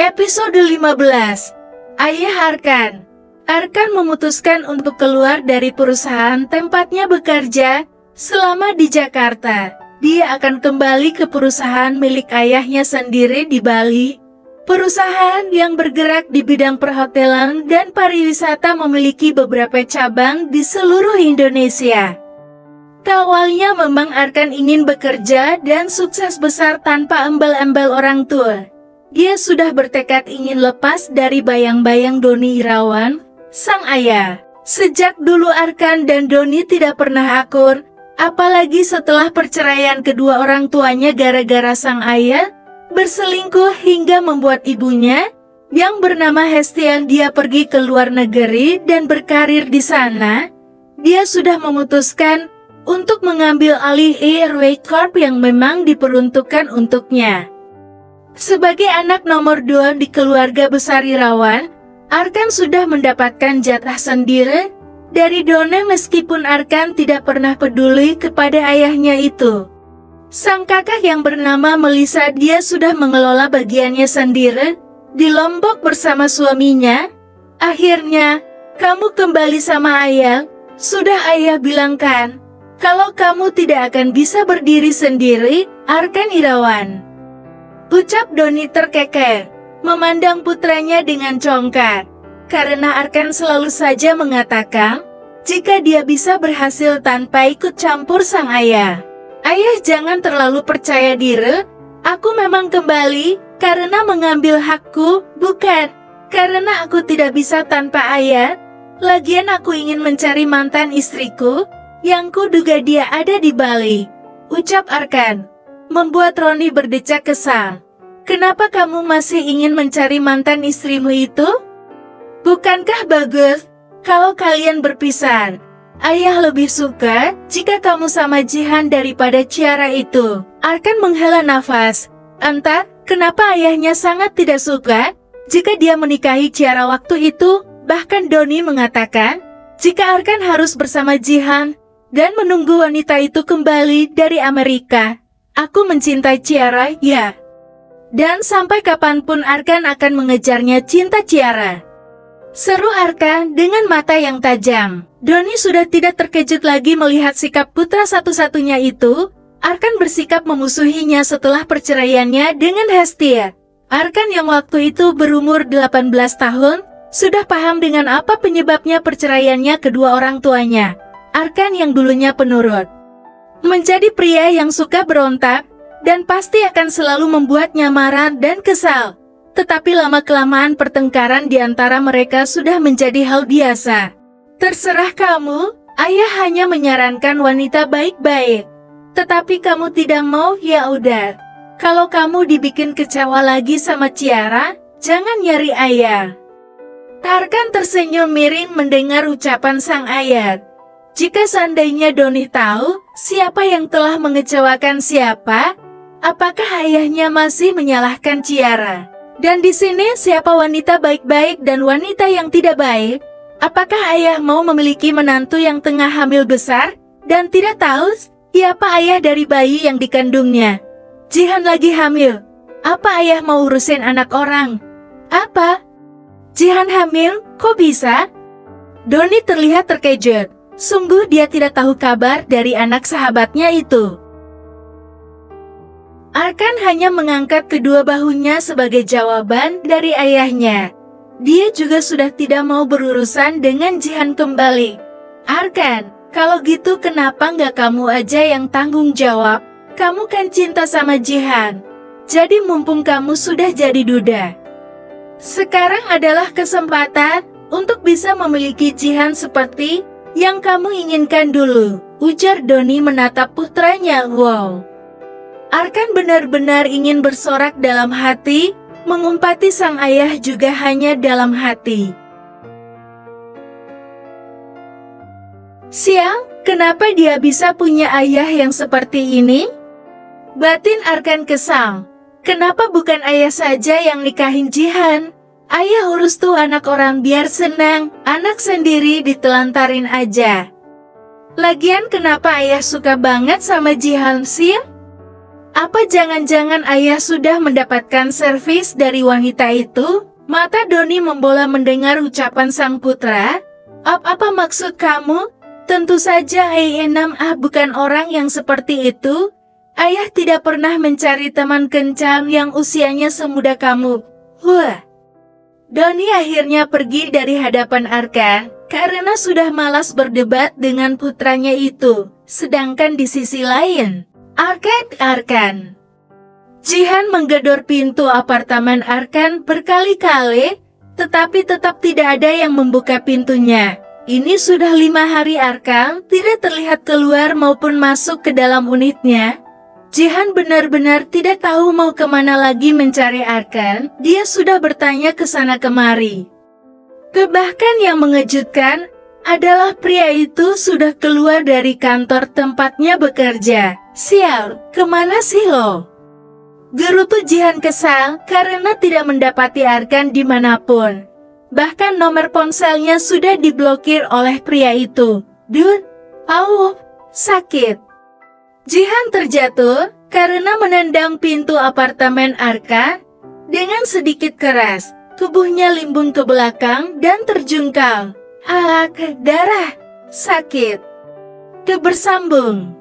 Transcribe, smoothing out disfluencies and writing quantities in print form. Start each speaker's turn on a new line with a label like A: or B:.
A: Episode 15. Ayah Arkan. Arkan memutuskan untuk keluar dari perusahaan tempatnya bekerja selama di Jakarta. Dia akan kembali ke perusahaan milik ayahnya sendiri di Bali. Perusahaan yang bergerak di bidang perhotelan dan pariwisata memiliki beberapa cabang di seluruh Indonesia. Awalnya memang Arkan ingin bekerja dan sukses besar tanpa embel-embel orang tua. Dia sudah bertekad ingin lepas dari bayang-bayang Doni Irawan, sang ayah. Sejak dulu Arkan dan Doni tidak pernah akur, apalagi setelah perceraian kedua orang tuanya gara-gara sang ayah berselingkuh hingga membuat ibunya, yang bernama Hestiandia, pergi ke luar negeri dan berkarir di sana. Dia sudah memutuskan untuk mengambil alih Airway Corp yang memang diperuntukkan untuknya. Sebagai anak nomor 2 di keluarga besar Irawan, Arkan sudah mendapatkan jatah sendiri dari Doni meskipun Arkan tidak pernah peduli kepada ayahnya itu. Sang kakak yang bernama Melisa, dia sudah mengelola bagiannya sendiri di Lombok bersama suaminya. Akhirnya, kamu kembali sama ayah. Sudah ayah bilangkan, kalau kamu tidak akan bisa berdiri sendiri, Arkan Irawan. Ucap Doni terkekeh, memandang putranya dengan congkak. Karena Arkan selalu saja mengatakan, jika dia bisa berhasil tanpa ikut campur sang ayah. Ayah jangan terlalu percaya diri, aku memang kembali karena mengambil hakku, bukan karena aku tidak bisa tanpa ayah. Lagian aku ingin mencari mantan istriku, yang kuduga dia ada di Bali. Ucap Arkan, membuat Roni berdecak kesal. Kenapa kamu masih ingin mencari mantan istrimu itu? Bukankah bagus kalau kalian berpisah? Ayah lebih suka jika kamu sama Jihan daripada Ciara itu. Arkan menghela nafas. Entah kenapa ayahnya sangat tidak suka jika dia menikahi Ciara waktu itu. Bahkan Doni mengatakan, jika Arkan harus bersama Jihan dan menunggu wanita itu kembali dari Amerika. Aku mencintai Ciara, ya. Dan sampai kapanpun Arkan akan mengejarnya cinta Ciara. Seru Arkan dengan mata yang tajam. Doni sudah tidak terkejut lagi melihat sikap putra satu-satunya itu. Arkan bersikap memusuhinya setelah perceraiannya dengan Hestia. Arkan yang waktu itu berumur 18 tahun, sudah paham dengan apa penyebabnya perceraiannya kedua orang tuanya. Arkan yang dulunya penurut, menjadi pria yang suka berontak, dan pasti akan selalu membuatnya marah dan kesal. Tetapi lama-kelamaan pertengkaran di antara mereka sudah menjadi hal biasa. Terserah kamu, ayah hanya menyarankan wanita baik-baik. Tetapi kamu tidak mau, ya udah. Kalau kamu dibikin kecewa lagi sama Ciara, jangan nyari ayah. Arkan tersenyum miring mendengar ucapan sang ayah. Jika seandainya Doni tahu siapa yang telah mengecewakan siapa, apakah ayahnya masih menyalahkan Ciara? Dan di sini siapa wanita baik-baik dan wanita yang tidak baik? Apakah ayah mau memiliki menantu yang tengah hamil besar dan tidak tahu siapa ayah dari bayi yang dikandungnya? Jihan lagi hamil. Apa ayah mau urusin anak orang? Apa? Jihan hamil? Kok bisa? Doni terlihat terkejut. Sungguh dia tidak tahu kabar dari anak sahabatnya itu. Arkan hanya mengangkat kedua bahunya sebagai jawaban dari ayahnya. Dia juga sudah tidak mau berurusan dengan Jihan kembali. Arkan, kalau gitu kenapa nggak kamu aja yang tanggung jawab? Kamu kan cinta sama Jihan. Jadi mumpung kamu sudah jadi duda, sekarang adalah kesempatan untuk bisa memiliki Jihan seperti yang kamu inginkan dulu. Ujar Doni menatap putranya. Wow. Arkan benar-benar ingin bersorak dalam hati, mengumpati sang ayah juga hanya dalam hati. Sial, kenapa dia bisa punya ayah yang seperti ini? Batin Arkan kesal. Kenapa bukan ayah saja yang nikahin Jihan? Ayah urus tuh anak orang biar senang, anak sendiri ditelantarin aja. Lagian kenapa ayah suka banget sama Jihan sih? Apa jangan-jangan ayah sudah mendapatkan servis dari wanita itu? Mata Doni membola mendengar ucapan sang putra. Apa maksud kamu? Tentu saja Ai6A bukan orang yang seperti itu. Ayah tidak pernah mencari teman kencan yang usianya semuda kamu. Wah. Doni akhirnya pergi dari hadapan Arkan karena sudah malas berdebat dengan putranya itu. Sedangkan di sisi lain, Arkan. Jihan menggedor pintu apartemen Arkan berkali-kali, tetapi tetap tidak ada yang membuka pintunya. Ini sudah 5 hari Arkan tidak terlihat keluar maupun masuk ke dalam unitnya. Jihan benar-benar tidak tahu mau kemana lagi mencari Arkan. Dia sudah bertanya ke sana kemari. Bahkan yang mengejutkan adalah pria itu sudah keluar dari kantor tempatnya bekerja. Sial, kemana sih lo? Gerutu Jihan kesal karena tidak mendapati Arkan dimanapun. Bahkan nomor ponselnya sudah diblokir oleh pria itu. Sakit. Jihan terjatuh karena menendang pintu apartemen Arkan dengan sedikit keras. Tubuhnya limbung ke belakang dan terjungkal. Darah. Sakit. Bersambung.